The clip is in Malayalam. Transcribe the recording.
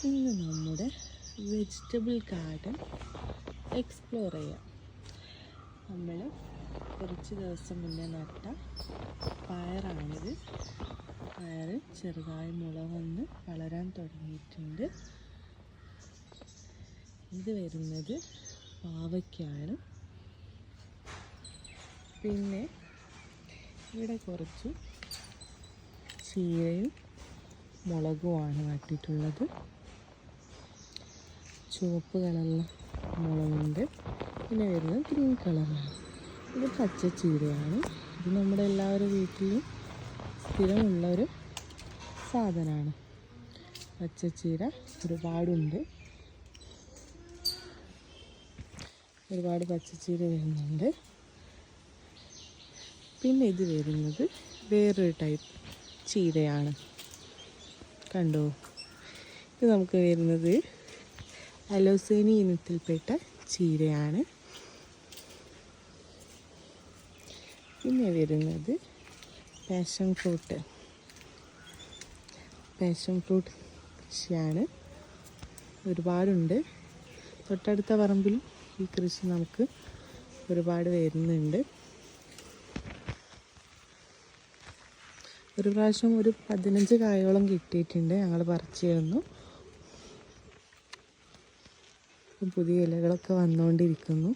ഇന്ന് നമ്മുടെ വെജിറ്റബിൾ ഗാർഡൻ എക്സ്പ്ലോർ ചെയ്യാം. നമ്മൾ കുറച്ച് ദിവസം മുന്നേ നട്ട പയറാണിത്. പയർ ചെറുതായി മുള വന്ന് വളരാൻ തുടങ്ങിയിട്ടുണ്ട്. ഇത് വരുന്നത് പാവയ്ക്കാണ്. പിന്നെ ഇവിടെ കുറച്ച് ചീരയും മുളകുമാണ് നട്ടിട്ടുള്ളത്. ചുവപ്പ് കളറുള്ള മുളകുണ്ട്. പിന്നെ വരുന്നത് ഗ്രീൻ കളറാണ്. ഇത് പച്ച ചീരയാണ്. ഇത് നമ്മുടെ എല്ലാവരുടെ വീട്ടിലും സ്ഥിരമുള്ളൊരു സാധനമാണ്. പച്ചച്ചീര ഒരുപാടുണ്ട്. ഒരുപാട് പച്ചച്ചീര വരുന്നുണ്ട്. പിന്നെ ഇത് വരുന്നത് വേറൊരു ടൈപ്പ് ചീരയാണ്. കണ്ടോ? ഇത് നമുക്ക് വരുന്നത് അലോസേനി ഇനത്തിൽപ്പെട്ട ചീരയാണ്. പിന്നെ വരുന്നത് പാഷൻ ഫ്രൂട്ട് കൃഷിയാണ്. ഒരുപാടുണ്ട്. തൊട്ടടുത്ത പറമ്പിൽ ഈ കൃഷി നമുക്ക് ഒരുപാട് വരുന്നുണ്ട്. ഒരു പ്രാവശ്യം ഒരു 15 കായോളം കിട്ടിയിട്ടുണ്ട്. ഞങ്ങൾ പറിച്ചു തന്നു. പുതിയ ഇലകളൊക്കെ വന്നുകൊണ്ടിരിക്കുന്നു.